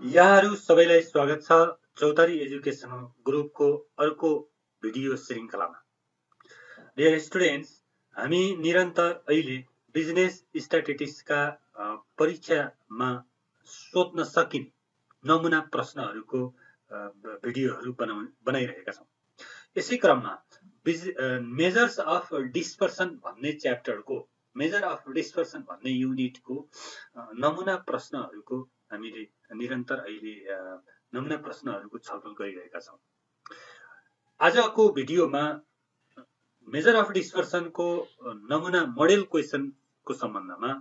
यहाँहरू सबैलाई स्वागत छ चौतारी एजुकेसन ग्रुपको अर्को भिडियो श्रृङ्खलामा। डियर स्टुडेन्ट्स, हामी निरन्तर अहिले बिजनेस स्ट्याटिस्टिक्सका परीक्षामा सोध्न सकिने नमुना प्रश्नहरूको भिडियोहरू बनाइरहेका छौँ। यसै क्रममा मेजर्स अफ डिस्पर्सन भन्ने च्याप्टरको मेजर अफ डिस्पर्सन भन्ने युनिटको नमुना प्रश्नहरूको हामीले निरन्तर अहिले नमुना प्रश्नहरूको छलफल गरिरहेका छौँ। आजको भिडियोमा मेजर अफ डिस्पर्सनको नमुना मोडेल क्वेसनको सम्बन्धमा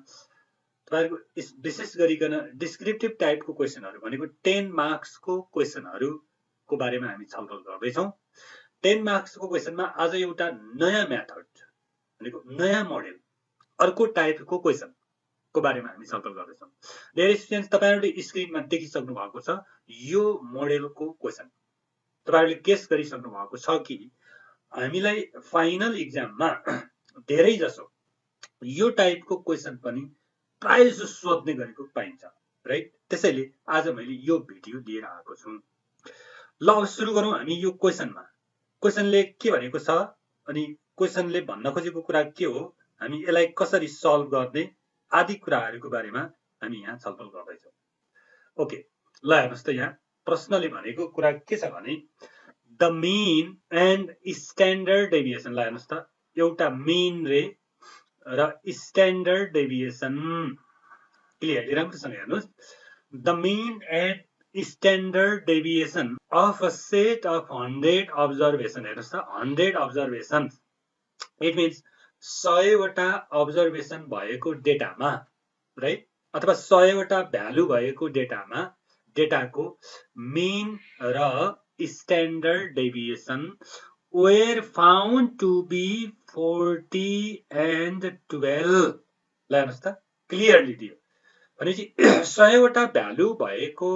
तपाईहरुको विशेष गरिकन डिस्क्रिप्टिभ टाइपको क्वेसनहरू भनेको 10 मार्क्सको क्वेसनहरूको बारेमा हामी छलफल गर्दैछौँ। 10 मार्क्सको क्वेसनमा आज एउटा नयाँ मेथड भनेको नयाँ मोडेल अर्को टाइपको क्वेसनको बारेमा हामी छलफल गर्दैछौँ। डियर स्टुडेन्ट्स, तपाईहरुले स्क्रिनमा देखिसक्नु भएको छ यो मोडेलको क्वेसन। तपाईहरुले गेस गरिसक्नु भएको छ कि हामीलाई फाइनल एक्जाममा धेरै जसो यो टाइपको क्वेसन पनि प्राय जसो सोध्ने गरेको पाइन्छ, राइट? त्यसैले आज मैले यो भिडियो लिएर आएको छु। ल अब सुरु गरौँ हामी यो क्वेसनमा। क्वेसनले के भनेको छ अनि क्वेसनले भन्न खोजेको कुरा के हो, हामी यसलाई कसरी सल्भ गर्ने आदि कुराहरूको बारेमा हामी यहाँ छलफल गर्दैछौँ। ओके, ल हेर्नुहोस् त यहाँ प्रश्नले भनेको कुरा के छ भने the mean and standard deviation. ल हेर्नुहोस् त एउटा मीन रे र स्ट्यान्डर्ड डेभिएसन क्लियरली राम्रोसँग हेर्नुहोस्। The mean and standard deviation of a set of 100 observation. हेर्नुहोस् त 100 अब्जर्भेसन, इट मिन्स 100 वटा अब्जर्भेसन भएको डेटामा, राइट, अथवा 100 वटा भ्यालु भएको डेटाको मीन र standard deviation were found to be 40 and 12। ल हेर्नुहोस् त क्लियरली दियो भनेपछि 100 वटा भ्यालु भएको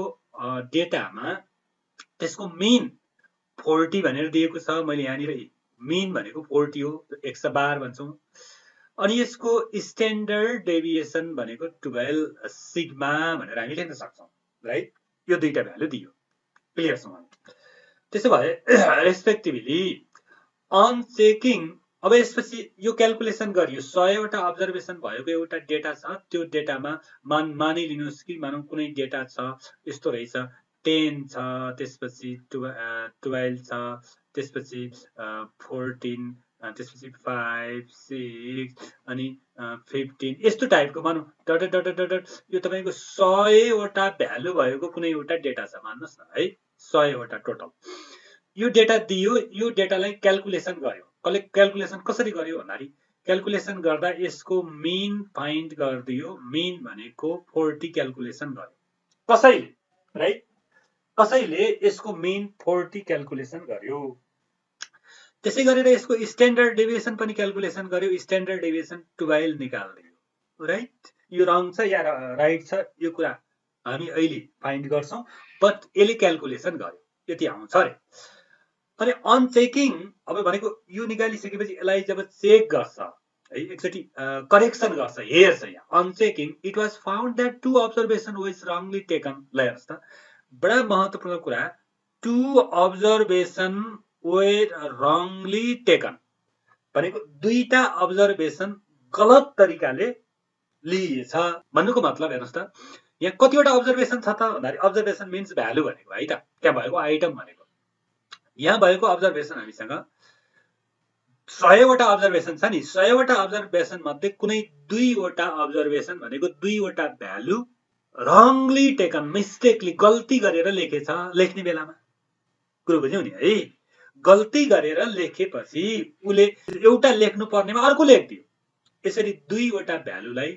डेटामा त्यसको मीन 40 भनेर दिएको छ। मैले यहाँनिर मीन भनेको 40 हो, 112 भन्छौँ। अनि यसको स्ट्यान्डर्ड डेभिएसन भनेको 12 सिग्मा भनेर हामी लेख्न सक्छौँ, राइट? यो दुईटा भ्यालु दियो, क्लियरसँग। त्यसो भए रेस्पेक्टिभली अन चेकिङ, अब यसपछि यो क्याल्कुलेसन गरियो 100 वटा अब्जर्भेसन भएको एउटा डेटा छ। त्यो डेटामा मानिलिनुहोस् कि मानौँ कुनै डेटा छ यस्तो रहेछ 10 छ, त्यसपछि 12 छ, त्यसपछि 14, त्यसपछि 5, 6 अनि 15 यस्तो टाइपको मानौँ डट डट डट डट। यो तपाईको 100 वटा भ्यालु भएको कुनै एउटा डेटा छ मान्नुहोस् न है, 100 वटा टोटल यो डेटा दियो। यो डेटालाई क्याल्कुलेसन गर्यो। क्याल्कुलेसन कसरी गर्यो भन्दाखेरि क्याल्कुलेसन गर्दा यसको मीन फाइन्ड गरिदियो। मीन भनेको 40 क्याल्कुलेसन गर्यो कसैले, राइट? कसैले यसको मीन 40 क्याल्कुलेसन गर्यो। त्यसै गरेर यसको स्ट्यान्डर्ड डेभिएसन पनि क्याल्कुलेसन गर्यो। स्ट्यान्डर्ड डेभिएसन 12 निकाल्दियो, राइट? यो रङ छ या राइट छ यो कुरा हामी अहिले फाइन्ड गर्छौँ, बट यसले क्याल्कुलेसन गर्यो, यति आउँछ अरे। अनि अन चेकिङ, अब भनेको यो निकालिसकेपछि यसलाई जब चेक गर्छ है, एकचोटि करेक्सन गर्छ, हेर्छ यहाँ on checking it was found that 2 observation was wrongly taken. ल हेर्नुहोस् त बडा महत्त्वपूर्ण कुरा, 2 अब्जर्भेसन वेर रङली टेकन भनेको दुईटा अब्जर्भेसन गलत तरिकाले लिइएछ भन्नुको मतलब हेर्नुहोस् त यहाँ कतिवटा अब्जर्भेसन छ त भन्दाखेरि अब्जर्भेसन मिन्स भ्यालु भनेको है त, त्यहाँ भएको आइटम भनेको। यहाँ भएको अब्जर्भेसन हामीसँग 100 वटा अब्जर्भेसन छ नि, 100 वटा अब्जर्भेसन मध्ये कुनै 2 वटा अब्जर्भेसन भनेको 2 वटा भ्यालु रङली टेकन, मिस्टेकली गल्ती गरेर लेखेछ। लेख्ने बेलामा कुरो बुझ्यौ नि है, गल्ती गरेर लेखेपछि उले एउटा लेख्नु पर्नेमा अर्को लेखिदियो। यसरी 2 वटा भ्यालुलाई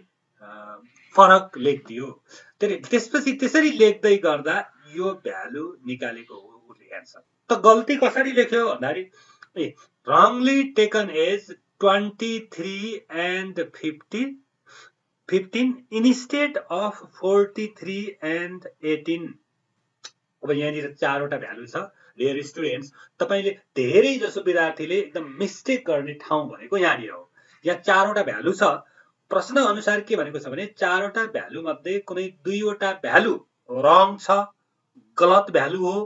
फरक लेखिदियो। त्यसपछि त्यसरी लेख्दै गर्दा यो भ्यालु निकालेको हो उसले एन्सर। त गल्ती कसरी लेख्यो भन्दाखेरि wrongly taken as 23 and 15 instead of 43 and 18। अब यहाँनिर 4 वटा भ्यालु छ। डियर स्टुडेन्ट्स, तपाईले धेरै जसो विद्यार्थीले एकदम मिस्टेक गर्ने ठाउँ भनेको यहाँनिर हो। यहाँ 4 वटा भ्यालु छ। प्रश्न अनुसार के भनेको छ भने 4 वटा भ्यालु मध्ये कुनै 2 वटा भ्यालु रङ छ गलत भ्यालु हो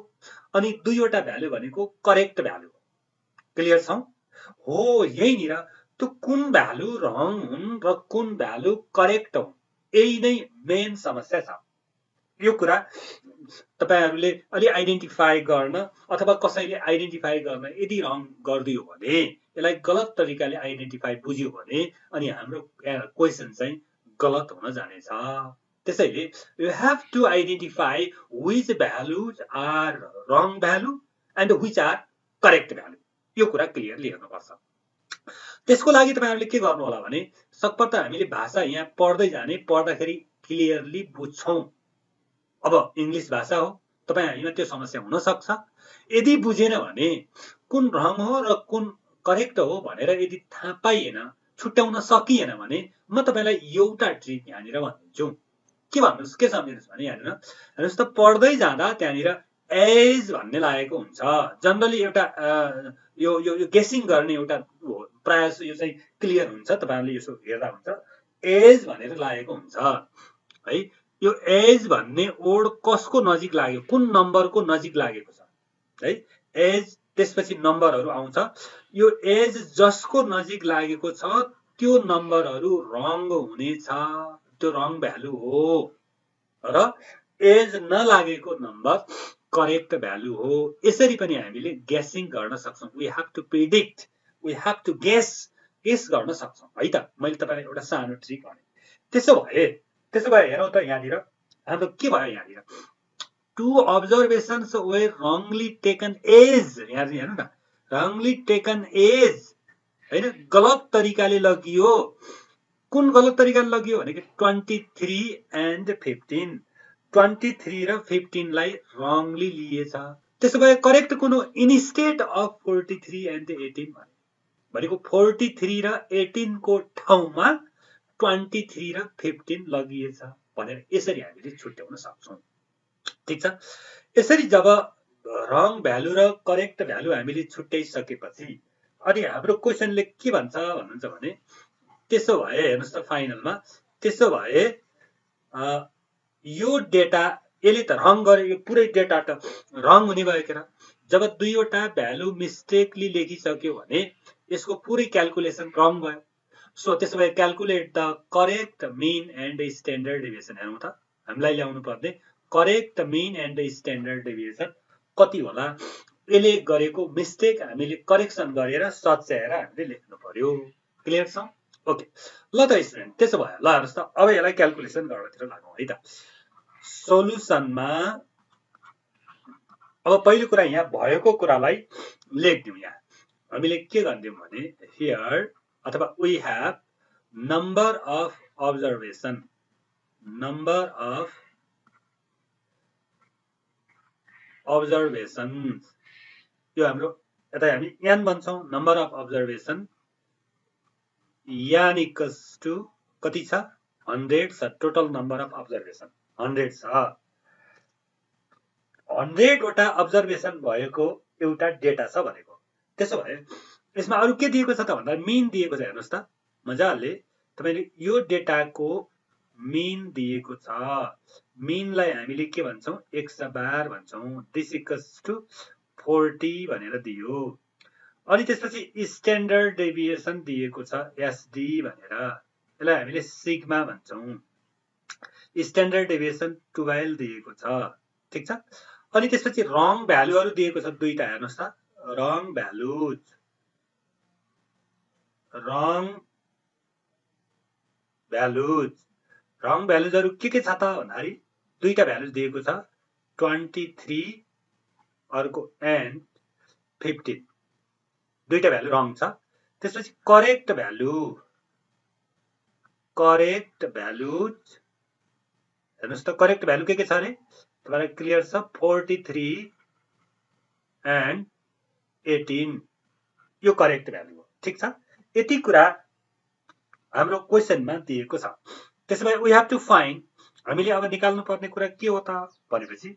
अनि दुईवटा भ्यालु भनेको करेक्ट भ्यालु हो। क्लियर छौ? हो यहीनिर त्यो कुन भ्यालु रङ हुन् र कुन भ्यालु करेक्ट हुन् यही नै मेन समस्या छ। यो कुरा तपाईहरुले अलि आइडेन्टिफाई गर्न अथवा कसैले आइडेन्टिफाई गर्न यदि रङ गर्दियो भने यसलाई गलत तरिकाले आइडेन्टिफाई बुझ्यो भने अनि हाम्रो क्वेशन चाहिँ गलत हुन जानेछ। त्यसैले you have to identify which values are wrong value and which are correct value। यो कुरा क्लियरली हेर्नुपर्छ। त्यसको लागि तपाईहरुले के गर्नु होला भने सकपत्र हामीले भाषा यहाँ पढ्दै जाने, पढ्दाखेरि क्लियरली बुझ्छौं। अब इंग्लिश भाषा हो, तपाईहरुमा त्यो समस्या हुन सक्छ। यदि बुझेन भने कुन रङ हो र कुन करेक्ट हो भनेर यदि थाहा पाइएन, छुट्याउन सकिएन भने म तपाईलाई एउटा ट्रिक यहाँनिर भनिदिन्छु। के भन्नुस्, के सम्झिनुस् भने यहाँनिर हेर्नुस् त, पढ्दै जाँदा त्यहाँनिर एज भन्ने लागेको हुन्छ। जनरली एउटा यो यो यो गेसिङ गर्ने एउटा प्रयास यो चाहिँ क्लियर हुन्छ, तपाईहरुले यसो हेर्दा हुन्छ। एज भनेर लागेको हुन्छ है। यो एज भन्ने वर्ड कसको नजिक लाग्यो, कुन नम्बरको नजिक लागेको छ है। एज त्यसपछि नम्बरहरु आउँछ। यो एज जसको नजिक लागेको छ त्यो नम्बरहरु रङ हुनेछ, त्यो रङ भ्यालु हो र एज नलागेको नम्बर करेक्ट भ्यालु हो। यसरी पनि हामीले गेसिङ गर्न सक्छौं। We have to predict, we have to guess गर्न सक्छौं है त। मैले तपाईलाई एउटा सानो ट्रिक भने। त्यसो भए हेरौं त यहाँनिर हाम्रो के भयो। यहाँनिर two observations where wrongly taken as, यहाँ हेर्नु न, रङली टेकन एज हैन, गलत तरिकाले लगियो। कुन गलत तरिकाले लगियो भनेको 23 एन्ड 15, 23 र 15 लाई रङली लिएछ। त्यसो भए करेक्ट कुन हो, इन्स्टेड अफ 43 एन्ड 18 भनेको 43 र 18 को ठाउँमा 23 र 15 लगिएछ भनेर यसरी हामीले छुट्याउन सक्छौं। ठीक छ। यसरी जब रङ भ्यालु र करेक्ट भ्यालु हामीले छुट्याइसकेपछि अनि हाम्रो क्वेशनले के भन्छ भन्नुहुन्छ भने त्यसो भए हेर्नुस् त फाइनलमा, त्यसो भए यो डेटा यसले त रङ गरे, यो पुरै डेटा त रङ हुने भयो के र। जब दुईवटा भ्यालु मिस्टेकली लेखिसक्यो भने यसको पुरै क्याल्कुलेसन रङ भयो। सो त्यसो भए calculate the correct mean and standard deviation. हेरौँ त, हामीलाई ल्याउनु पर्ने correct mean and standard deviation कति होला। यसले गरेको मिस्टेक हामीले करेक्सन गरेर सच्याएर हामीले लेख्नु पर्यो। क्लियर छ? ओके ल त स्टुडेन्ट, त्यसो भयो। ल हेर्नुस् त, अब यसलाई क्याल्कुलेसन गर्नतिर लागौं है त। सोलुसनमा अब पहिलो कुरा यहाँ भएको कुरालाई लेख्दियौं। यहाँ हामीले के गर्दियौं भने हियर अथवा we have number of observation, number of observations, यो हाम्रो यता हामी n भन्छौं। Number of observation n equals to कति छ, 100 छ। टोटल नम्बर अफ अब्जर्भेसन 100 छ। 100 वटा अब्जर्भेसन भएको एउटा डेटा छ भनेको। त्यसो भए यसमा अरु के दिएको छ त भन्दा मिन दिएको छ। हेर्नुस् त मजाले, तपाईले यो डेटाको मिन दिएको छ। मिनलाई हामीले के भन्छौं, x बार भन्छौं। दिस इक्वल्स टु 40 भनेर दियो। अनि त्यसपछि स्ट्यान्डर्ड डेभिएसन दिएको छ SD भनेर, यसलाई हामीले सिग्मा भन्छौं। स्ट्यान्डर्ड डेभिएसन 12 दिएको छ। ठीक छ। अनि त्यसपछि रङ भ्यालुहरु दिएको छ दुईटा। हेर्नुस् त, रङ भ्यालुज, रङ भ्यालुज, रङ भ्यालुजहरु के छ त भन्दाखेरि दुईटा भ्यालुज दिएको छ, 23 अर्को एन्ड 15, दुईटा भ्यालु रङ छ। त्यसपछि करेक्ट भ्यालु, करेक्ट भ्यालुज, हेर्नुस् त करेक्ट भ्यालु के छ अरे तपाईलाई क्लियर छ, 43 एन्ड 18 यो करेक्ट भ्यालु हो। ठीक छ। यति कुरा हाम्रो क्वेशनमा दिएको छ। त्यसैले वी हैव टु फाइन्ड, हामीले अब निकाल्नु पर्ने कुरा के हो त भनेपछि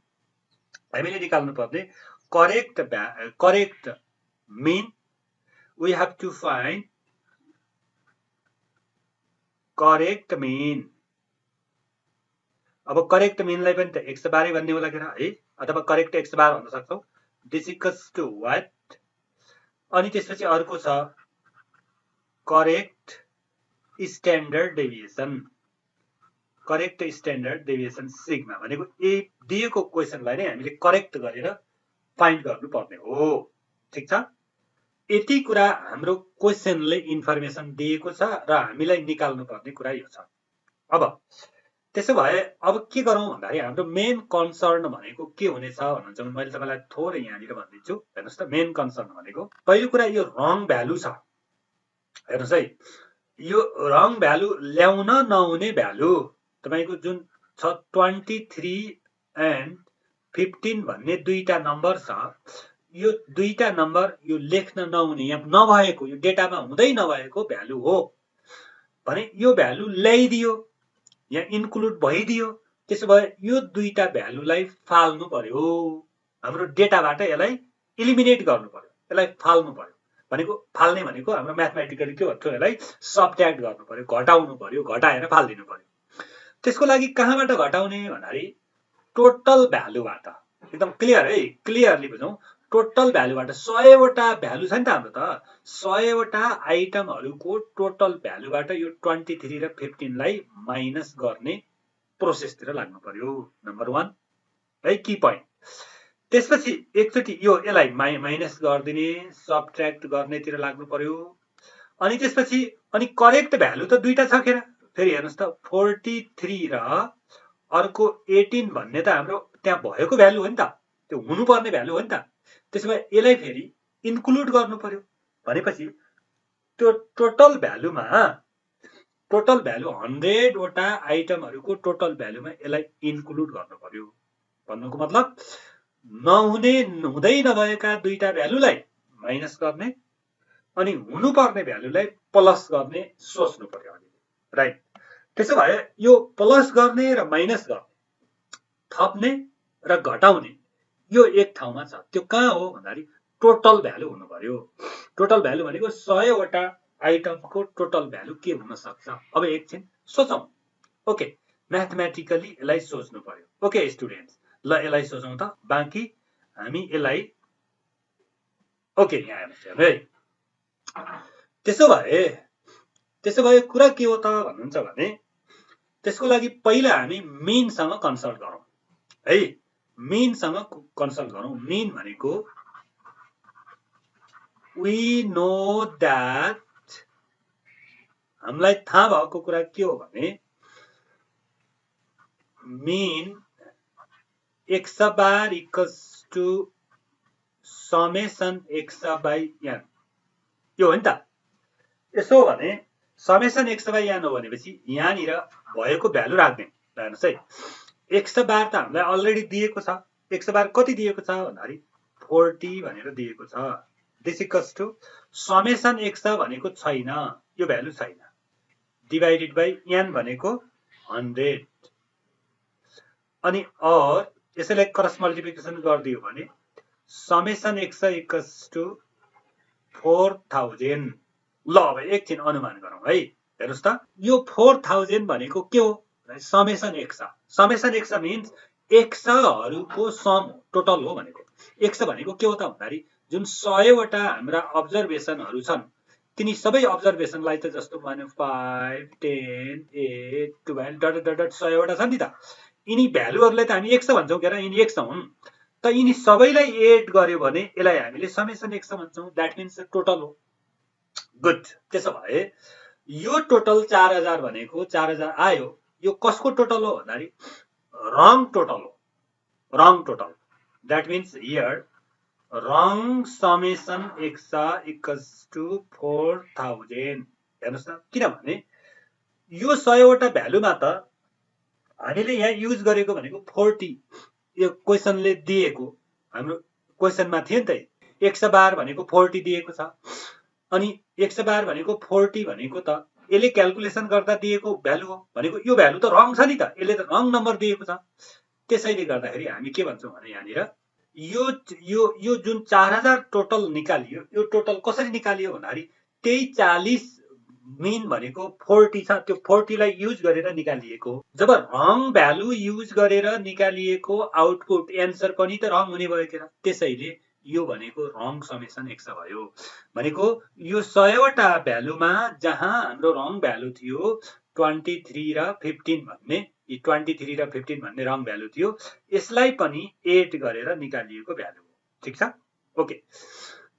हामीले निकाल्नु पर्ने correct mean. We have to find correct mean. अब करेक्ट मिनलाई पनि त x बारै भन्ने होला के र है। अथवा करेक्ट x बार भन्न सक्छौ। दिस इक्वल्स टु व्हाट, अनि त्यसपछि अर्को छ correct standard deviation. Correct standard deviation sigma भनेको दिएको क्वेसनलाई नै हामीले करेक्ट गरेर फाइन्ड गर्नुपर्ने हो। ठीक छ, यति कुरा हाम्रो क्वेसनले इन्फर्मेसन दिएको छ र हामीलाई निकाल्नु पर्ने कुरा यो छ। अब त्यसो भए अब के गरौँ भन्दाखेरि हाम्रो मेन कन्सर्न भनेको के हुनेछ भन्नुहुन्छ भने मैले तपाईलाई थोरै यहाँनिर भनिदिन्छु। हेर्नुहोस् त, मेन कन्सर्न भनेको पहिलो कुरा यो रङ भ्यालु छ। हेर्नुहोस् है, यो रङ भ्यालु ल्याउन नहुने भ्यालु तपाईको जुन छ 23 एन्ड 15 भन्ने दुईटा नम्बर छ। यो दुईटा नम्बर यो लेख्न नहुने, यहाँ नभएको, यो डेटामा हुँदै नभएको भ्यालु हो भने यो भ्यालु ल्याइदियो, यहाँ इन्क्लुड भइदियो। त्यसो भए यो दुईटा भ्यालुलाई फाल्नु पर्यो, हाम्रो डेटाबाट यसलाई इलिमिनेट गर्नु पर्यो, यसलाई फाल्नु पर्यो। भनेको फाल्ने भनेको हाम्रो म्याथमेटिकली के भन्छ, यसलाई सबट्र्याक्ट गर्नु पर्यो, घटाउनु पर्यो, घटाएर फाल्दिनु पर्यो। त्यसको लागि कहाँबाट घटाउने भन्दाखेरि टोटल भ्यालुबाट। एकदम क्लियर है, क्लियरली बुझौँ। टोटल भ्यालुबाट 100 वटा भ्यालु छ नि त हाम्रो, त 100 वटा आइटमहरुको टोटल भ्यालुबाट यो 23 र 15 लाई माइनस गर्ने प्रोसेसतिर लाग्नु पर्यो। नम्बर 1 है, की पोइन्ट। त्यसपछि एकचोटी यसलाई माइनस गरिदिने, सबट्र्याक्ट गर्नेतिर लाग्नु पर्यो। अनि त्यसपछि अनि करेक्ट भ्यालु त दुईटा छ के, फेरि हेर्नुस् त 43 र अर्को 18 भन्ने त हाम्रो त्यहाँ भएको भ्यालु हो नि त, त्यो हुनुपर्ने भ्यालु हो नि त। त्यसो भए यसलाई फेरि इन्क्लुड गर्नु पर्यो। भनेपछि त्यो टोटल भ्यालुमा, टोटल भ्यालु 100 वटा आइटमहरुको टोटल भ्यालुमा यसलाई इन्क्लुड गर्नु पर्यो। भन्नुको मतलब नहुने, हुँदै नभएका दुईटा भ्यालुलाई माइनस गर्ने अनि हुनुपर्ने भ्यालुलाई प्लस गर्ने सोच्नु पर्यो हामीले, राइट। त्यसो भए यो प्लस गर्ने र माइनस गर्ने, थप्ने र घटाउने यो एक ठाउँमा छ। त्यो कहाँ हो भन्दाखेरि टोटल भ्यालु हुनु पर्यो। टोटल भ्यालु भनेको 100 वटा आइटमको टोटल भ्यालु के हुन सक्छ। अब एकछिन सोचौं। ओके, म्याथमेटिकली यसलाई सोच्नु पर्यो। ओके स्टुडेन्ट्स, ल यसलाई सोचौं त। बाँकी हामी यसलाई ओके यहाँ हेर्नुस् है। त्यसो भए कुरा के हो त भन्नुहुन्छ भने त्यसको लागि पहिला हामी मिनसँग कन्सल्ट गरौँ है। मिनसँग कन्सल्ट गरौँ। मिन भनेको वी नो दैट, हामीलाई थाहा भएको कुरा के हो भने mean x bar equals to summation x by n, यो हो नि त। यसो भने समेसन x बाई n हो भनेपछि यहाँनिर भएको भ्यालु राख्ने। हेर्नुस् है, x बार त हामीलाई अलरेडी दिएको छ। x बार कति दिएको छ भन्दाखेरि 40 भनेर दिएको छ। This equals to summation x भनेको छैन, यो भ्यालु छैन, डिभाइडेड बाई n भनेको 100। अनि और यसैलाई क्रस मल्टिप्लिकेसन गरिदियो भने समेसन x इक्वल्स टु 4000। ल अब एकछिन अनुमान गरौँ है। हेर्नुस् त, यो 4000 भनेको के हो, summation x। Summation x means एक्सहरुको सम टोटल हो भनेको। x भनेको के हो त भन्दाखेरि जुन 100 वटा हाम्रा अब्जर्भेसनहरु छन्, तिनी सबै अब्जर्भेसनलाई त जस्तो मान्यो 5 10 8 12 डट डट डट 100 वटा छन् नि त। यिनी भ्यालुहरुलाई त हामी x भन्छौं के, यिनी x हुन्। त यिनी सबैलाई एड गर्यो भने यसलाई हामीले समेसन x भन्छौं। दैट मिन्स टोटल हो। गुड। त्यसो भए यो टोटल 4000 भनेको 4000 आयो, यो कसको टोटल हो भन्दाखेरि रङ टोटल हो, wrong total. That means here wrong summation x equals to 4000। हेर्नुस् त, किनभने यो 100 वटा भ्यालुमा त हामीले यहाँ युज गरेको भनेको 40, यो क्वेसनले दिएको हाम्रो क्वेसनमा थियो नि त। x बार भनेको 40 दिएको छ, अनि x बार भनेको 40 भनेको त यसले क्याल्कुलेसन गर्दा दिएको भ्यालु हो भनेको यो भ्यालु त रङ छ नि त, यसले त रङ नम्बर दिएको छ। त्यसैले गर्दाखेरि हामी के भन्छौं भने यहाँनिर यो जुन 4000 टोटल निकालियो, यो टोटल कसरी निकालियो भन्दाखेरि त्यही 40 मिन भनेको 40 छ, त्यो 40 लाई युज गरेर निकालिएको। जब रङ भ्यालु युज गरेर निकालिएको आउटपुट एन्सर पनि त रङ हुने भयो के। त्यसैले यो भनेको रङ समेसन एक्स भयो। भनेको यो 100वटा भ्यालुमा जहाँ हाम्रो रङ भ्यालु थियो 23 र 15 भन्ने, 23 र 15 भन्ने रङ भ्यालु थियो, यसलाई पनि एड गरेर निकालिएको भ्यालु हो। ठिक छ, ओके।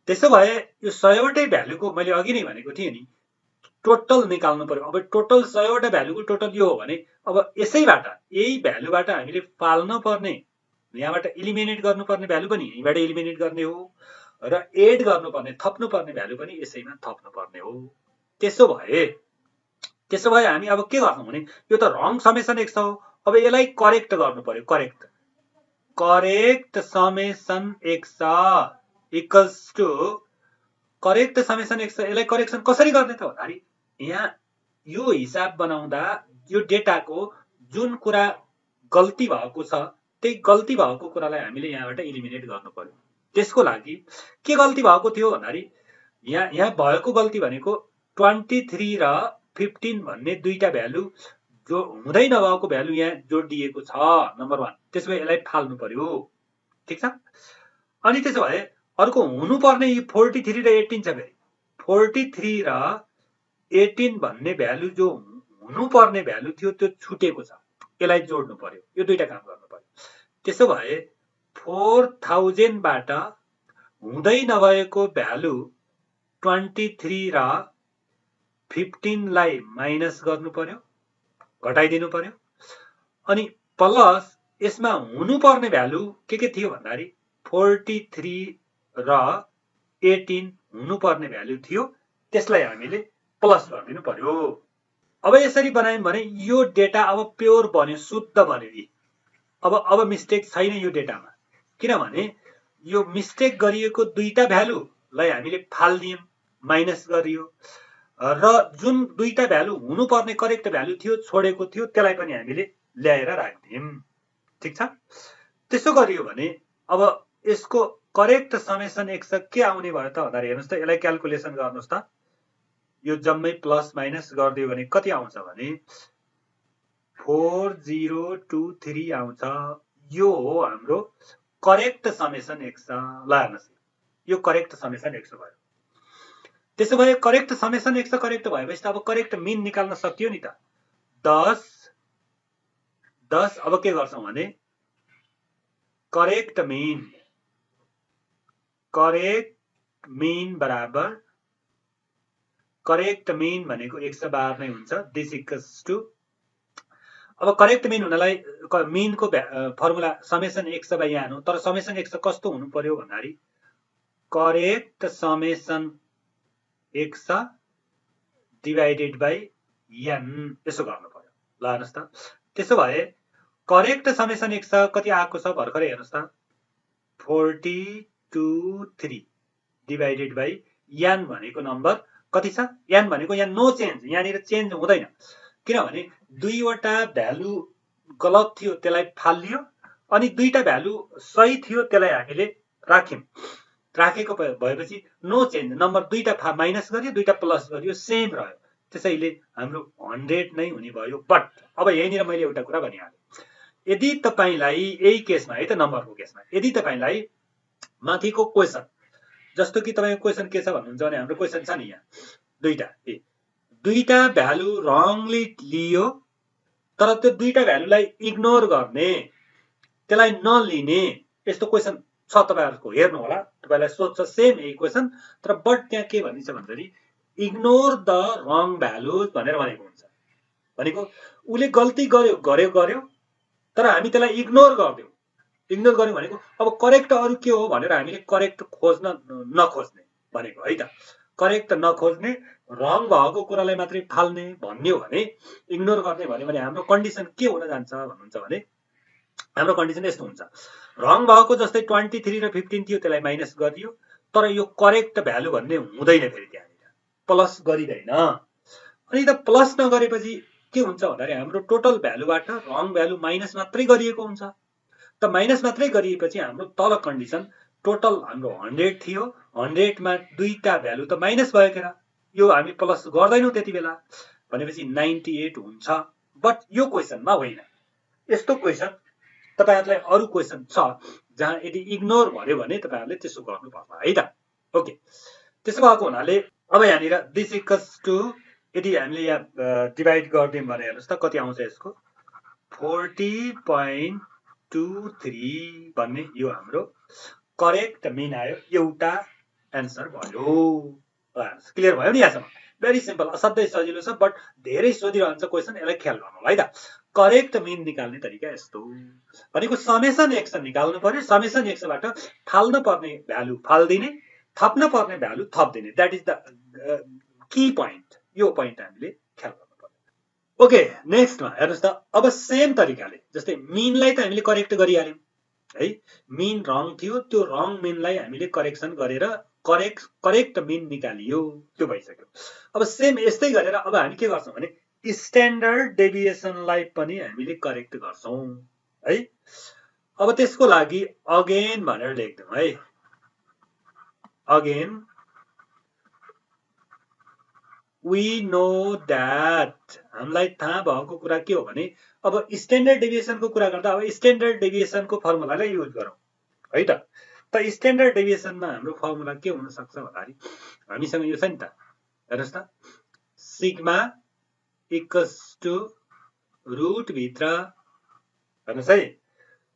त्यसो भए यो 100वटै भ्यालुको मैले अघि नै भनेको थिएँ नि टोटल निकाल्नु पर्यो। अब टोटल 100वटा भ्यालुको टोटल यो हो भने अब यसैबाट यही भ्यालुबाट हामीले फाल्न पर्ने, यहाँबाट इलिमिनेट गर्नुपर्ने भ्यालु पनि यहीँबाट इलिमिनेट गर्ने हो र एड गर्नुपर्ने थप्नु पर्ने भ्यालु पनि यसैमा थप्नु पर्ने हो। त्यसो भए हामी अब के गर्छौँ भने यो त रङ समेसन एक्स हो। अब यसलाई करेक्ट गर्नु पर्यो। Correct summation X equals to correct summation X. यसलाई करेक्सन कसरी गर्ने त भन्दाखेरि यहाँ यो हिसाब बनाउँदा यो डेटाको जुन कुरा गल्ती भएको छ त्यही गल्ती भएको कुरालाई हामीले यहाँबाट इलिमिनेट गर्नु पर्यो। त्यसको लागि के गल्ती भएको थियो भन्दाखेरि यहाँ भएको गल्ती भनेको 23 र 15 भन्ने दुईटा भ्यालु जो हुँदै नभएको भ्यालु यहाँ जोडिएको छ, नम्बर 1। त्यसो भए यसलाई फाल्नु पर्यो। ठिक छ। अनि त्यसो भए अर्को हुनुपर्ने यो 43 र 18 छ। फेरि 43 र 18 भन्ने भ्यालु जो हुनुपर्ने भ्यालु थियो त्यो छुटेको छ, यसलाई जोड्नु पर्यो। यो दुईटा काम गर्नु पर्यो। त्यसो भए 4000 बाट हुँदै नभएको भ्यालु 23 र 15 लाई माइनस गर्नु पर्यो, घटाइदिनु पर्यो। अनि प्लस यसमा हुनुपर्ने भ्यालु के थियो भन्दाखेरि 43 र 18 हुनुपर्ने भ्यालु थियो, त्यसलाई हामीले प्लस गरिदिनु पर्यो। अब यसरी बनायौं भने यो डेटा अब प्योर बन्यो, शुद्ध बन्यो। अब मिस्टेक छैन यो डेटामा, किनभने यो मिस्टेक गरिएको दुईटा भ्यालुलाई हामीले फाल्दियौं, माइनस गरियो, र जुन दुईटा भ्यालु हुनुपर्ने करेक्ट भ्यालु थियो छोडेको थियो त्यसलाई पनि हामीले ल्याएर राख्दियौं। ठिक छ। त्यसो गरियो भने अब यसको करेक्ट समेसन एक्स के आउने भयो त भन्दा हेर्नुस् त, यसलाई क्याल्कुलेसन गर्नुस् त। यो जम्मै प्लस माइनस गरिदियो भने कति आउँछ भने 4023 आउँछ। यो हो हाम्रो करेक्ट समेसन एक्स। ल हेर्नुस्, यो करेक्ट समेसन एक्स भयो। त्यसो भए करेक्ट समेसन एक्स करेक्ट भएपछि त अब करेक्ट मिन निकाल्न सकियो नि त। 10 अब के गर्छौं भने करेक्ट मिन बराबर करेक्ट मिन भनेको 112 नै हुन्छ। दिस इक्वल्स टु, अब करेक्ट मिन हुनलाई मिनको formula summation x by n हो। तर समेसन एक्स कस्तो हुनु पर्यो भन्दाखेरि correct summation x divided by n, यसो गर्नु पर्यो। ल हेर्नुस् त। त्यसो भए करेक्ट समेसन एक्स कति आएको छ भर्खरै हेर्नुस् त, 423 डिवाइडेड बाइ एन भनेको नम्बर कति छ? एन भनेको यहाँ नो चेन्ज, यहाँनिर चेन्ज हुँदैन, किनभने दुईवटा भ्यालु गलत थियो त्यसलाई फालियो, अनि दुईटा भ्यालु सही थियो त्यसलाई हामीले राख्यौं। राखेको भएपछि नो चेन्ज, नम्बर दुईटा माइनस गरियो, दुईटा प्लस गरियो, सेम रह्यो। त्यसैले हाम्रो 100 नै हुने भयो। बट अब यहीँनिर मैले एउटा कुरा भनिहालेँ, यदि तपाईलाई यही केसमा है त, नम्बरको केसमा, यदि तपाईलाई माथिको क्वेसन, जस्तो कि तपाईको क्वेसन के छ भन्नुहुन्छ भने हाम्रो क्वेसन छ नि यहाँ दुईटा भ्यालु रङली लियो, तर त्यो दुईटा भ्यालुलाई इग्नोर गर्ने, त्यसलाई नलिने, यस्तो क्वेसन छ तपाईहरुको। हेर्नु होला, तपाईलाई सोध्छ सेम यही क्वेसन, तर बट त्यहाँ के भनिन्छ भन्दाखेरि इग्नोर द रङ भ्यालुज भनेर भनेको हुन्छ। भनेको उले गल्ती गर्यो तर हामी त्यसलाई इग्नोर गर्दियौं। इग्नोर गर्यौं भनेको अब करेक्ट अरु के हो भनेर हामीले करेक्ट नखोज्ने भनेको है त। करेक्ट नखोज्ने, रङ भएको कुरालाई मात्रै फाल्ने भन्ने हो भने, इग्नोर गर्ने भन्यो भने हाम्रो कन्डिसन के हुन जान्छ भन्नुहुन्छ भने हाम्रो कन्डिसन यस्तो हुन्छ, रङ भएको जस्तै 23 र 15 थियो त्यसलाई माइनस गरियो, तर यो करेक्ट भ्यालु भन्ने हुँदैन, फेरि त्यहाँनिर प्लस गरिदैन। अनि त प्लस नगरेपछि के हुन्छ भन्दाखेरि हाम्रो टोटल भ्यालुबाट रङ भ्यालु माइनस मात्रै गरिएको हुन्छ। त माइनस मात्रै गरिएपछि हाम्रो तल कन्डिसन टोटल हाम्रो 100 थियो, 100 मा दुईटा भ्यालु त माइनस भयो के र, यो हामी प्लस गर्दैनौँ त्यति बेला भनेपछि 98 हुन्छ। बट यो क्वेसनमा होइन। यस्तो क्वेसन तपाईहरुलाई अरु क्वेसन छ जहाँ यदि इग्नोर गर्यो भने तपाईहरुले त्यसो गर्नु पर्छ है त। ओके, त्यसो भएको हुनाले अब यहाँनिर दिस इक्वल्स टु यदि हामीले यहाँ डिभाइड गर्दियौं भने हेर्नुस् त कति आउँछ यसको 40.23 भन्ने यो हाम्रो करेक्ट मिन आयो। एउटा एन्सर भयो। क्लियर भयो नि यहाँसम्म? भेरी सिम्पल, असाध्यै सजिलो छ बट धेरै सोधिरहन्छ क्वेसन, यसलाई ख्याल गर्नु है त। करेक्ट मिन निकाल्ने तरिका यस्तो भनेको समेसन एक्स निकाल्नु पर्यो। समेसन एक्सबाट फाल्न पर्ने भ्यालु फाल्दिने, थप्न पर्ने भ्यालु थप्दिने। That is the key point. यो पोइन्ट हामीले ख्याल गर्नु पर्यो। ओके, नेक्स्टमा हेर्नुस् त अब सेम तरिकाले जस्तै मिनलाई त हामीले करेक्ट गरिहाल्यौं है। मिन रङ थियो, त्यो रङ मिनलाई हामीले करेक्सन गरेर करेक्ट मिन निकालियो, त्यो भइसक्यो। अब सेम यस्तै गरेर अब हामी के गर्छौं भने स्ट्यान्डर्ड डेभिएसनलाई पनि हामीले करेक्ट गर्छौं है। अब त्यसको लागि अगेन भनेर लेख्दियौं है। अगेन we know that, हामीलाई थाहा भएको कुरा के हो भने अब स्ट्यान्डर्ड डेभिएसनको कुरा गर्दा अब स्ट्यान्डर्ड डेभिएसनको फर्मुलालाई युज गरौँ है त। त स्ट्यान्डर्ड डेभिएसनमा हाम्रो फर्मुला के हुन सक्छ भन्दाखेरि हामीसँग यो छ नि त, हेर्नुस् त सिग्मा इक्वल्स टु रुट भित्र हेर्नुस् है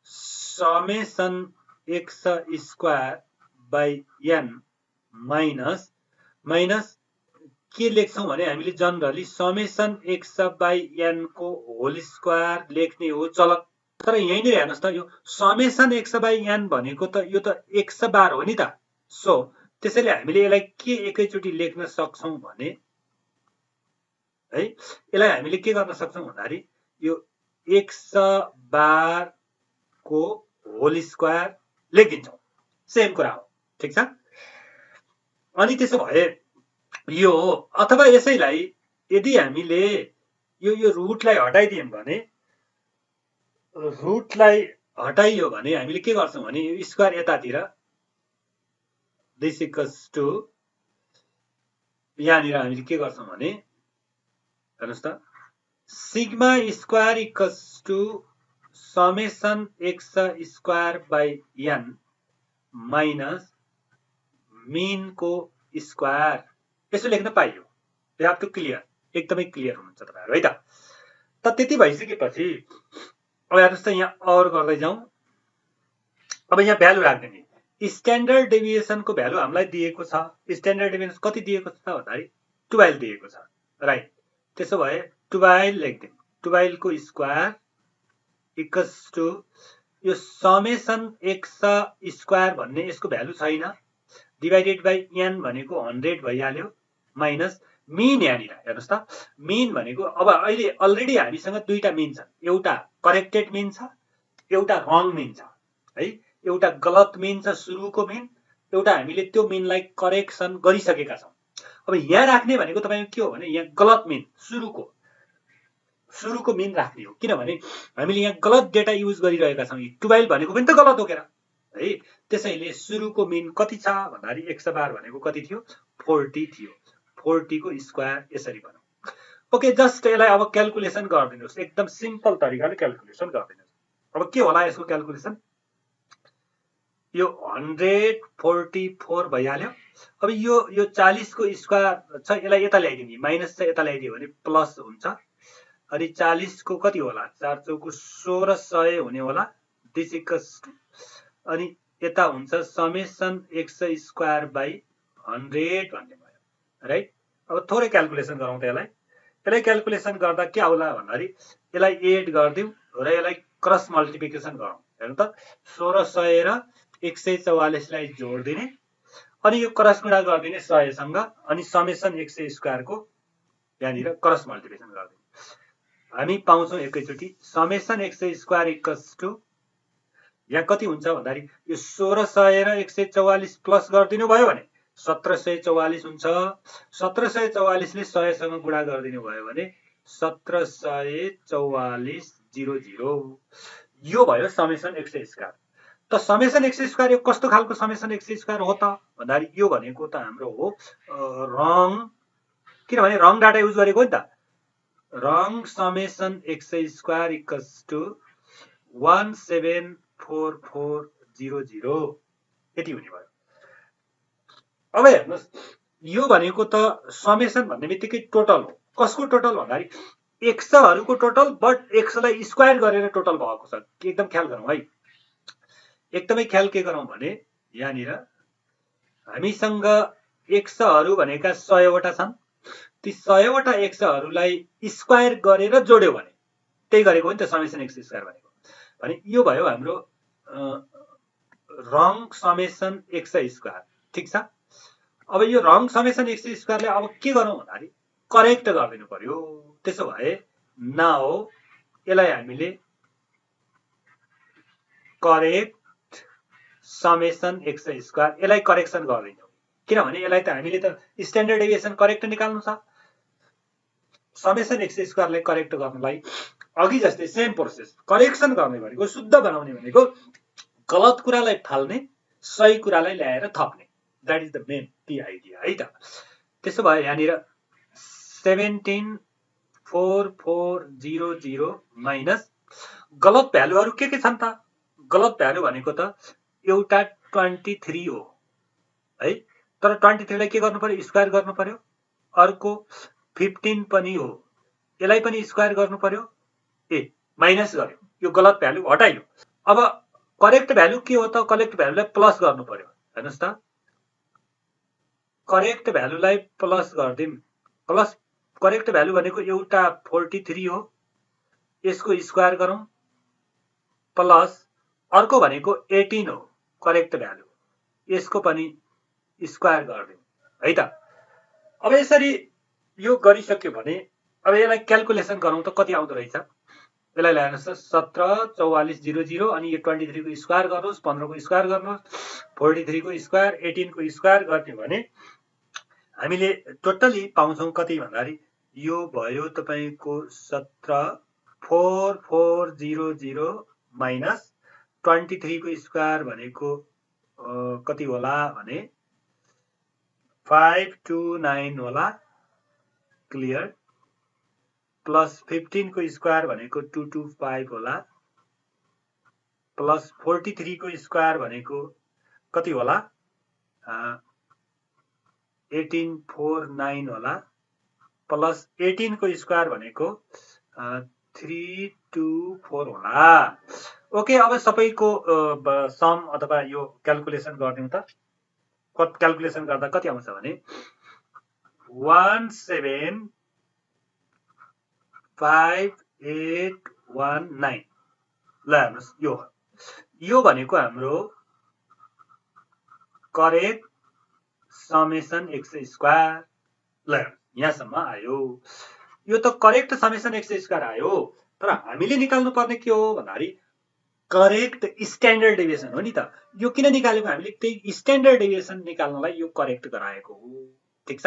summation x square by N minus के लेख्छौं भने हामीले generally summation x by N को होल स्क्वायर लेख्ने हो चलन। तर यहीँनिर हेर्नुस् त यो समेसन एक्स बाइ एन भनेको त यो त एक्स बार हो नि त। सो त्यसैले हामीले यसलाई के एकैचोटि लेख्न सक्छौं भने है, यसलाई हामीले के गर्न सक्छौं भन्दाखेरि यो एक्स बार को होल स्क्वायर लेखिदिन्छौं। सेम कुरा हो, ठीक छ। अनि त्यसो भए यो अथवा यसैलाई यदि हामीले यो रुटलाई हटाइदियौं भने हटाइयो भने हामीले के गर्छौं भने यो स्क्वायर यतातिर दिस इक्वल्स टु यहाँनिर हामीले के गर्छौं भने हेर्नुस् त sigma square equals to summation x square by N minus mean को स्क्वायर यसो लेख्न पाइयो। यु हैव टु क्लियर, एकदमै क्लियर हुनुहुन्छ तपाईहरु है त। त त्यति भइसकेपछि अब हेर्नुस् त यहाँ और गर्दै जाउँ। अब यहाँ भ्यालु राख्दिने स्ट्यान्डर्ड डेभिएसनको भ्यालु हामीलाई दिएको छ। स्ट्यान्डर्ड डेभिएसन कति दिएको छ भन्दाखेरि 12 दिएको छ, राइट। त्यसो भए 12 लेख्दियौं। 12 को स्क्वायर इक्वल्स टु यो समेसन एक्स स्क्वायर भन्ने यसको भ्यालु छैन, डिभाइडेड बाइ एन भनेको 100 भइहाल्यो माइनस मिन। यहाँनिर हेर्नुस् त मिन भनेको अब अहिले अलरेडी हामीसँग दुईटा मिन छन्, एउटा करेक्टेड मिन छ, एउटा रङ मिन छ है। एउटा गलत मिन छ सुरुको मिन, एउटा हामीले त्यो मिनलाई करेक्सन गरिसकेका छौं। अब यहाँ राख्ने भनेको तपाईको के हो भने यहाँ गलत मिन सुरुको मिन राख्ने हो, किनभने हामीले यहाँ गलत डेटा युज गरिरहेका छौं। 12 भनेको पनि त गलत हो के है। त्यसैले सुरुको मिन कति छ भन्दाखेरि एक्स बार भनेको कति थियो 40 थियो। 40 को स्क्वायर यसरी बनाऊ। ओके, जस्ट यसलाई अब क्याल्कुलेसन गरिदिनुस्, एकदम सिम्पल तरिकाले क्याल्कुलेसन गरिदिनुस्। अब के होला यसको क्याल्कुलेसन, यो 144 भइहाल्यो। अब यो 40 को स्क्वायर छ, यसलाई यता ल्याइदिने माइनस छ, यता ल्याइदियो भने प्लस हुन्छ। अनि 40 को कति होला 4 चौको 1600 हुने होला दिस इक्वल्स टु, अनि यता हुन्छ समेसन एक्स स्क्वायर बाइ 100 भन्ने भयो, राइट। अब थोरै क्याल्कुलेसन गरौँ त यसलाई क्याल्कुलेसन गर्दा के आउला भन्दाखेरि यसलाई एड गरिदिउँ र यसलाई क्रस मल्टिप्लिकेसन गरौँ। हेर्नु त 1600 र 144 लाई जोड्दिने अनि यो क्रस गुणा गर्दिने 100 सँग, अनि समेसन एक्स स्क्वायर को यहाँनिर क्रस मल्टिप्लिकेसन गर्दिने। हामी पाउँछौं एकैचोटि summation x square equals to यहाँ कति हुन्छ भन्दाखेरि यो 1600 र 144 प्लस गरिदिनु भयो भने 1744 हुन्छ। 1744 ले 100 सँग गुणा गरिदिनु भयो भने 1744 00 यो भयो समेसन एक्स स्क्वायर। त समेसन एक्स स्क्वायर यो कस्तो खालको समेसन एक्स स्क्वायर हो त भन्दाखेरि यो भनेको त हाम्रो हो रङ किनभने रङ डाटा युज गरेको हो नि त। Wrong summation x square equals to 174,400 यति हुने भयो। अब हेर्नुहोस् यो भनेको त समेसन भन्ने बित्तिकै टोटल हो। कसको टोटल भन्दाखेरि एक्सहरूको टोटल बट एक्सलाई स्क्वायर गरेर टोटल भएको छ। एकदम ख्याल गरौँ है, एकदमै ख्याल के गरौँ भने यहाँनिर हामीसँग एक्सहरू भनेका 100 वटा छन्। ती 100 वटा एक्सहरूलाई स्क्वायर गरेर जोड्यो भने त्यही गरेको हो नि त समेसन एक्स स्क्वायर भनेको। भने यो भयो हाम्रो रङ समेसन एक्स स्क्वायर। ठिक छ। अब यो रङ समेसन एक्स स्क्वायरले अब के गरौँ भन्दाखेरि करेक्ट गरिदिनु पर्यो। त्यसो भए नाउ यसलाई हामीले करेक्ट समेसन एक्स स्क्वायर यसलाई करेक्सन गरिदिन्छौँ। किनभने यसलाई त हामीले त स्ट्यान्डर्ड डेभिएसन करेक्ट निकाल्नु छ। समेसन एक्स स्क्वायरलाई करेक्ट गर्नलाई अघि जस्तै सेम प्रोसेस। करेक्सन गर्ने भनेको शुद्ध बनाउने भनेको गलत कुरालाई फाल्ने, सही कुरालाई ल्याएर थप्ने। द्याट इज द मेन ती आइडिया है त। त्यसो भए यहाँनिर 17,400 माइनस गलत भ्यालुहरू के छन् त? गलत भ्यालु भनेको त एउटा 23 हो है। तर 23 लाई के गर्नु पर्यो? स्क्वायर गर्नु पर्यो। अर्को 15 पनि हो, यसलाई पनि स्क्वायर गर्नु पर्यो। माइनस गर्यो, यो गलत भ्यालु हटाइयो। अब करेक्ट भ्यालु के हो त? करेक्ट भ्यालुलाई प्लस गर्नु पर्यो। हेर्नुस् त, करेक्ट भ्यालुलाई प्लस गर्दिम। प्लस करेक्ट भ्यालु भनेको एउटा 43 हो, यसको स्क्वायर गरौँ। प्लस अर्को भनेको 18 हो करेक्ट भ्यालु, यसको पनि स्क्वायर गरिदिउँ है त। अब यसरी यो गरिसक्यो भने अब यसलाई क्याल्कुलेसन गरौँ त कति आउँदो रहेछ। यसलाई ल्याउनुहोस् त 17,44,00 अनि यो 23 को स्क्वायर गर्नुहोस्, 15 को स्क्वायर गर्नुहोस्, 43 को स्क्वायर, 18 को स्क्वायर गर्ने भने हामीले टोटली पाउँछौँ कति भन्दाखेरि यो भयो तपाईको 17,400 माइनस 23 को स्क्वायर भनेको कति होला भने 529 होला। क्लियर। प्लस 15 को स्क्वायर भनेको 225 होला। प्लस 43 को स्क्वायर भनेको कति होला? 1849 होला। प्लस 18 को स्क्वायर भनेको 324 होला। ओके, अब सबैको सम अथवा यो क्याल्कुलेसन गरिदिउँ त। क्याल्कुलेसन गर्दा कति आउँछ भने 175819। ल हेर्नुहोस्, यो भनेको हाम्रो करेक्ट समेसन एक्स स्क्वायर। ल यहाँसम्म आयो। यो त करेक्ट समेसन एक्स स्क्वायर आयो। तर हामीले निकाल्नु पर्ने के हो भन्दाखेरि करेक्ट स्ट्यान्डर्ड डेभिएसन हो नि त। यो किन निकालेको? हामीले त्यही स्ट्यान्डर्ड डेभिएसन निकाल्नलाई यो करेक्ट गराएको हो। ठिक छ।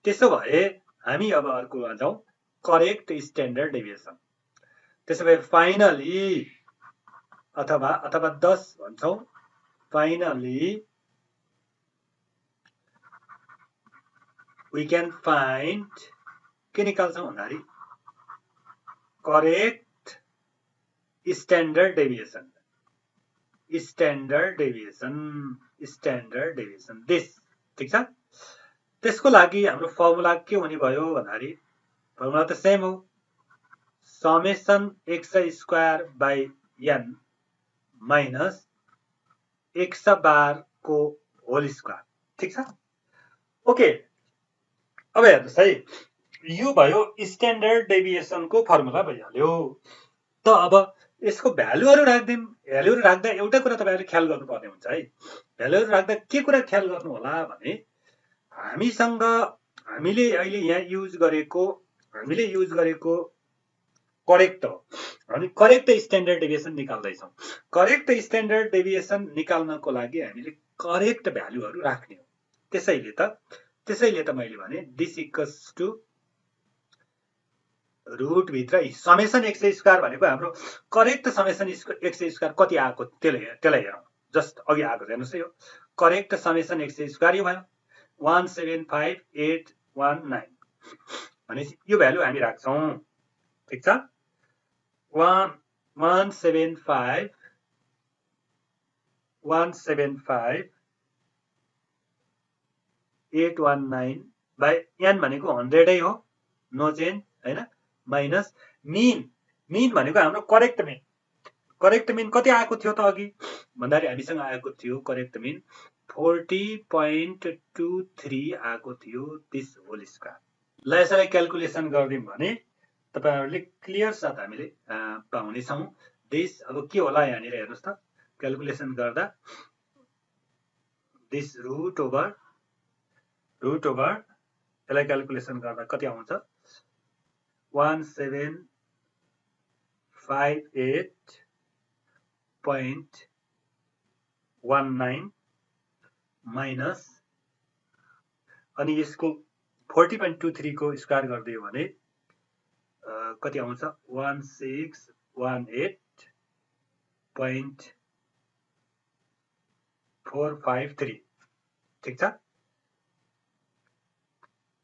त्यसो भए हामी अब अर्कोमा जाउँ, करेक्ट स्ट्यान्डर्ड डेभिएसन। त्यसो भए फाइनली अथवा 10 भन्छौँ, फाइनली we can find के निकाल्छौँ भन्दाखेरि correct standard deviation. Standard deviation this. ठिक छ। त्यसको लागि हाम्रो फर्मुला के हुने भयो भन्दाखेरि फर्मुला त सेम हो, summation x square by n minus x bar को होल स्क्वायर। ठिक छ। ओके, अब हेर्नुहोस् है, यो भयो स्ट्यान्डर्ड डेभिएसनको फर्मुला भइहाल्यो। त अब यसको भ्यालुहरू राख्दिम। भ्यालुहरू राख्दा एउटा कुरा तपाईहरुले ख्याल गर्नुपर्ने हुन्छ है। भ्यालुहरू राख्दा के कुरा ख्याल गर्नु होला भने हामीसँग हामीले अहिले यहाँ युज गरेको करेक्ट हो। हामी करेक्ट स्ट्यान्डर्ड डेभिएसन निकाल्दै छौं। करेक्ट स्ट्यान्डर्ड डेभिएसन निकाल्नको लागि हामीले करेक्ट भ्यालुहरू राख्ने हो। त्यसैले त मैले भने दिस इक्वल्स टु रुट भित्र समेसन एक्स स्क्वायर भनेको हाम्रो करेक्ट समेसन एक्स स्क्वायर कति आएको त्यसलाई हेरौँ। जस्ट अघि आएको हेर्नुस् है, यो करेक्ट समेसन एक्स स्क्वायर यो भयो 175819। भनेपछि यो भ्यालु हामी राख्छौं ठीक छ 175 819 बाइ n भनेको 100 हो नो चेन्ज हैन माइनस मीन भनेको हाम्रो करेक्ट मीन कति आएको थियो त अघि भन्दाखेरि हामीसँग आएको थियो करेक्ट मीन 40.23 आएको थियो दिस होल स्क्वायर ल यसलाई क्याल्कुलेसन गर्दियौं भने तपाईहरुले क्लियर साथ हामीले पाउने छौं दिस अब के होला यहाँनिर हेर्नुस् त क्याल्कुलेसन गर्दा दिस रुट ओभर यसलाई क्याल्कुलेसन गर्दा कति आउँछ 1758.19 माइनस अनि यसको 40.23 को स्क्वायर गर्दियो भने कति आउँछ 1618.453 ठीक छ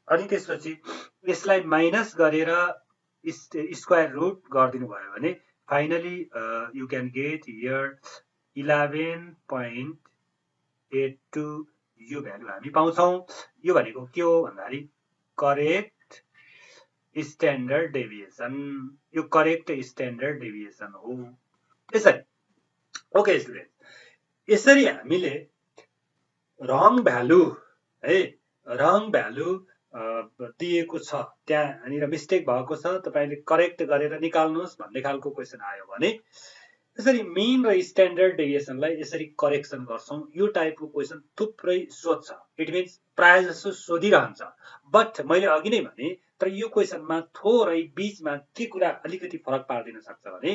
अनि त्यसपछि यसलाई माइनस गरेर स्क्वायर रुट गर्दिनु भयो भने finally you can get here 11.82 यो भ्यालु हामी पाउँछौं यो भनेको के हो भन्दाखेरि करेक्ट स्ट्यान्डर्ड डेभिएसन यो करेक्ट स्ट्यान्डर्ड डेभिएसन हो यसरी ओके स्टुडेन्ट यसरी हामीले रङ भ्यालु है रङ भ्यालु दिएको छ त्यहाँनिर मिस्टेक भएको छ तपाईले करेक्ट गरेर निकाल्नुस् भन्ने खालको क्वेशन आयो भने यसरी मीन र स्ट्यान्डर्ड डेभिएसनलाई यसरी करेक्सन गर्छौं यो टाइपको क्वेशन थुप्रै सोध्छ इट मिन्स प्राय जसो सोधिरहन्छ बट मैले अघि नै भने तर यो क्वेशनमा थोरै बीचमा के कुरा अलिकति फरक पार्दिन सक्छ भने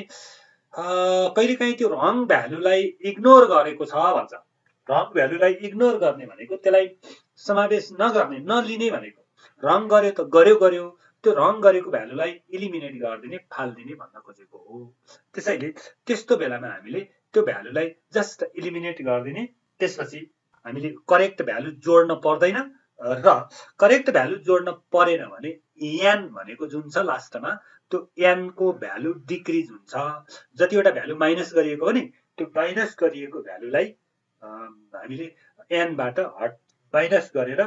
कहिलेकाहीँ त्यो रङ भ्यालुलाई इग्नोर गरेको छ भन्छ रङ भ्यालुलाई इग्नोर गर्ने भनेको त्यसलाई समावेश नगर्ने नलिने भनेको रङ गर्यो त गर्यो त्यो रङ गरेको भ्यालुलाई इलिमिनेट गर्दिने फाल्दिने भन्न खोजेको हो त्यसैले त्यस्तो बेलामा हामीले त्यो भ्यालुलाई जस्ट इलिमिनेट गर्दिने त्यसपछि हामीले करेक्ट भ्यालु जोड्न पर्दैन र करेक्ट भ्यालु जोड्न परेन भने n भनेको जुन छ लास्टमा त्यो n को भ्यालु डिक्रिज हुन्छ जतिवटा भ्यालु माइनस गरिएको हो नि त्यो माइनस गरिएको भ्यालुलाई हामीले n बाट माइनस गरेर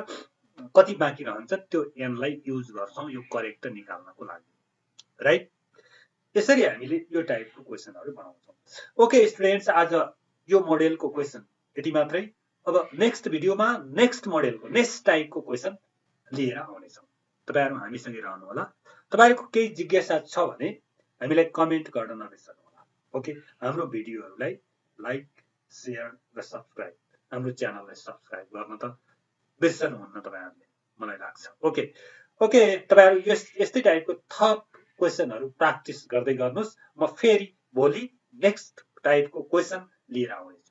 कति बाँकी रहन्छ त्यो n लाई युज गर्छौं यो करेक्ट निकाल्नको लागि राइट यसरी हामीले यो टाइपको क्वेशनहरु बनाउँछौं ओके स्टुडेन्ट्स आज यो मोडेलको क्वेशन यति मात्रै अब नेक्स्ट भिडियोमा नेक्स्ट मोडेलको नेक्स्ट टाइपको क्वेशन लिएर आउने छौं तपाईहरु हामीसँगै रहनु होला तपाईहरुको केही जिज्ञासा छ भने हामीलाई कमेन्ट गर्न नबिर्सनु होला ओके हाम्रो भिडियोहरुलाई लाइक शेयर र सब्स्क्राइब हाम्रो च्यानललाई सब्स्क्राइब गर्न त बिर्सनुहुन्न तपाईहरुले मलाई लाग्छ ओके तपाईहरु यस्तै टाइपको थप क्वेशनहरु प्र्याक्टिस गर्दै गर्नुस् म फेरि भोलि नेक्स्ट टाइपको क्वेशन लिएर आउने छु